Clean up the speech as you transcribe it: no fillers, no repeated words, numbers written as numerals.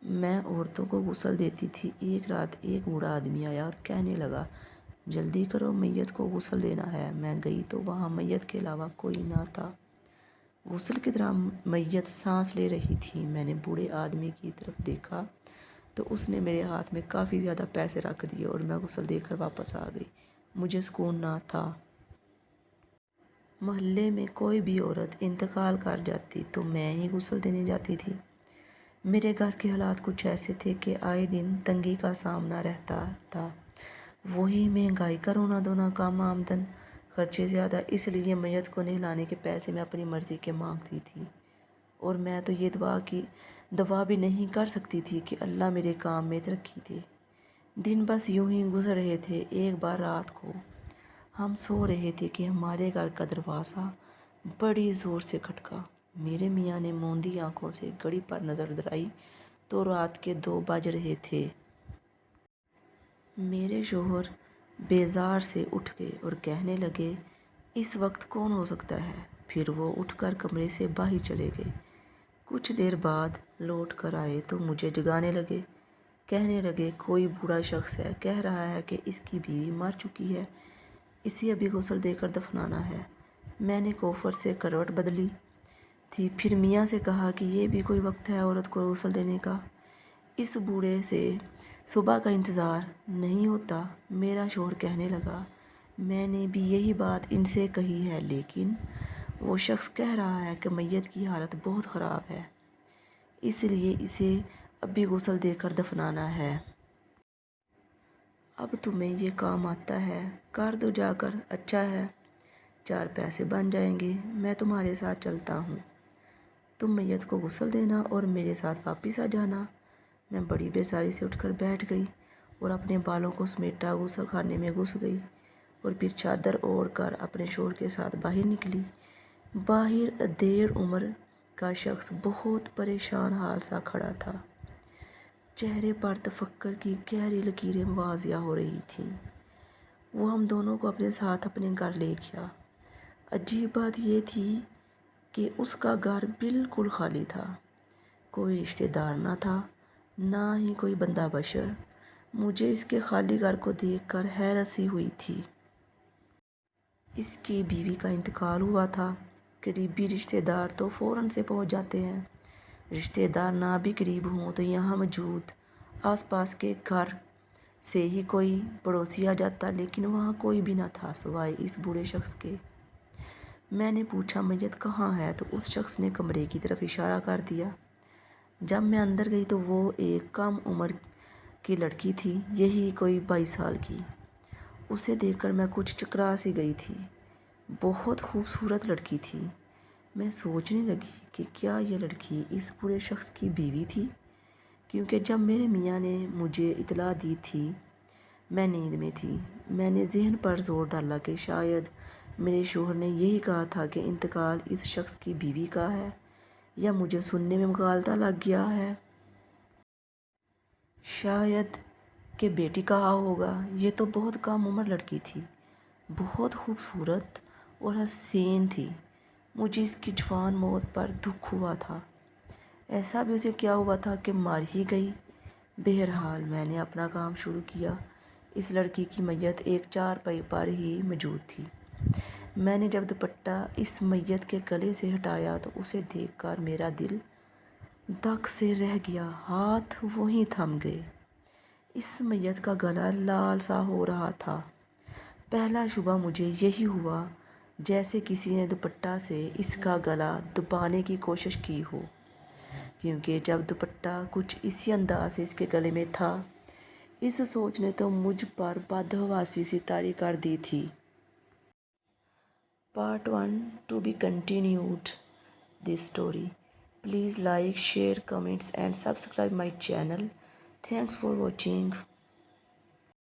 میں عورتوں کو غسل دیتی تھی۔ ایک رات ایک بوڑھا آدمی آیا اور کہنے لگا، جلدی کرو، میت کو غسل دینا ہے۔ میں گئی تو وہاں میت کے علاوہ کوئی نہ تھا۔ غسل کی طرح میت سانس لے رہی تھی۔ میں نے بوڑھے آدمی کی طرف دیکھا تو اس نے میرے ہاتھ میں کافی زیادہ پیسے رکھ دیے اور میں غسل دے کر واپس آ گئی۔ مجھے سکون نہ تھا۔ محلے میں کوئی بھی عورت انتقال کر جاتی تو میں ہی غسل دینے جاتی تھی۔ میرے گھر کے حالات کچھ ایسے تھے کہ آئے دن تنگی کا سامنا رہتا تھا۔ وہی مہنگائی کا رونا دھونا، کم آمدن، خرچے زیادہ، اس لیے میت کو نہلانے کے پیسے میں اپنی مرضی کے مانگتی تھی اور میں تو یہ دعا بھی نہیں کر سکتی تھی کہ اللہ میرے کام میں ترقی دے۔ دن بس یوں ہی گزر رہے تھے۔ ایک بار رات کو ہم سو رہے تھے کہ ہمارے گھر کا دروازہ بڑی زور سے کھٹکا۔ میرے میاں نے موندی آنکھوں سے گھڑی پر نظر دوڑائی تو رات کے 2 بج رہے تھے۔ میرے شوہر بیزار سے اٹھ گئے اور کہنے لگے، اس وقت کون ہو سکتا ہے؟ پھر وہ اٹھ کر کمرے سے باہر چلے گئے۔ کچھ دیر بعد لوٹ کر آئے تو مجھے جگانے لگے۔ کہنے لگے، کوئی بوڑھا شخص ہے، کہہ رہا ہے کہ اس کی بیوی مر چکی ہے، اسے ابھی غسل دے کر دفنانا ہے۔ میں نے کوفر سے کروٹ بدلی تھی۔ پھر میاں سے کہا کہ یہ بھی کوئی وقت ہے عورت کو غسل دینے کا؟ اس بوڑھے سے صبح کا انتظار نہیں ہوتا؟ میرا شوہر کہنے لگا، میں نے بھی یہی بات ان سے کہی ہے، لیکن وہ شخص کہہ رہا ہے کہ میت کی حالت بہت خراب ہے، اس لیے اسے ابھی غسل دے کر دفنانا ہے۔ اب تمہیں یہ کام آتا ہے، کر دو جا کر، اچھا ہے، 4 پیسے بن جائیں گے۔ میں تمہارے ساتھ چلتا ہوں، تم میت کو غسل دینا اور میرے ساتھ واپس آ جانا۔ میں بڑی بیزاری سے اٹھ کر بیٹھ گئی اور اپنے بالوں کو سمیٹا غسل خانے میں گھس گئی اور پھر چادر اوڑھ کر اپنے شوہر کے ساتھ باہر نکلی۔ باہر 1.5 عمر کا شخص بہت پریشان حال سا کھڑا تھا۔ چہرے پر تفکر کی گہری لکیریں واضح ہو رہی تھیں۔ وہ ہم دونوں کو اپنے ساتھ اپنے گھر لے گیا۔ عجیب بات یہ تھی کہ اس کا گھر بالکل خالی تھا۔ کوئی رشتہ دار نہ تھا، نہ ہی کوئی بندہ بشر۔ مجھے اس کے خالی گھر کو دیکھ کر حیرت سی ہوئی تھی۔ اس کی بیوی کا انتقال ہوا تھا۔ قریبی رشتہ دار تو فوراً سے پہنچ جاتے ہیں۔ رشتہ دار نہ بھی قریب ہوں تو یہاں موجود آس پاس کے گھر سے ہی کوئی پڑوسی آ جاتا، لیکن وہاں کوئی بھی نہ تھا سوائے اس بوڑھے شخص کے۔ میں نے پوچھا، میت کہاں ہے؟ تو اس شخص نے کمرے کی طرف اشارہ کر دیا۔ جب میں اندر گئی تو وہ ایک کم عمر کی لڑکی تھی، یہی کوئی 22 سال کی۔ اسے دیکھ کر میں کچھ چکرا سی گئی تھی۔ بہت خوبصورت لڑکی تھی۔ میں سوچنے لگی کہ کیا یہ لڑکی اس بوڑھے شخص کی بیوی تھی؟ کیونکہ جب میرے میاں نے مجھے اطلاع دی تھی میں نیند میں تھی۔ میں نے ذہن پر زور ڈالا کہ شاید میرے شوہر نے یہی کہا تھا کہ انتقال اس شخص کی بیوی کا ہے، یا مجھے سننے میں مغالطہ لگ گیا ہے۔ شاید کہ بیٹی کہا ہوگا۔ یہ تو بہت کم عمر لڑکی تھی، بہت خوبصورت اور حسین تھی۔ مجھے اس کی جوان موت پر دکھ ہوا تھا۔ ایسا بھی اسے کیا ہوا تھا کہ مر ہی گئی؟ بہرحال میں نے اپنا کام شروع کیا۔ اس لڑکی کی میت ایک چارپائی پر ہی موجود تھی۔ میں نے جب دوپٹہ اس میت کے گلے سے ہٹایا تو اسے دیکھ کر میرا دل دھک سے رہ گیا، ہاتھ وہیں تھم گئے۔ اس میت کا گلا لال سا ہو رہا تھا۔ پہلا شبہ مجھے یہی ہوا جیسے کسی نے دوپٹہ سے اس کا گلا دبانے کی کوشش کی ہو، کیونکہ جب دوپٹہ کچھ اسی انداز سے اس کے گلے میں تھا، اس سوچ نے تو مجھ پر بدحواسی سی طاری کر دی تھی۔ Part 1 to be continued. This story. Please like, share, comments and subscribe my channel. Thanks for watching.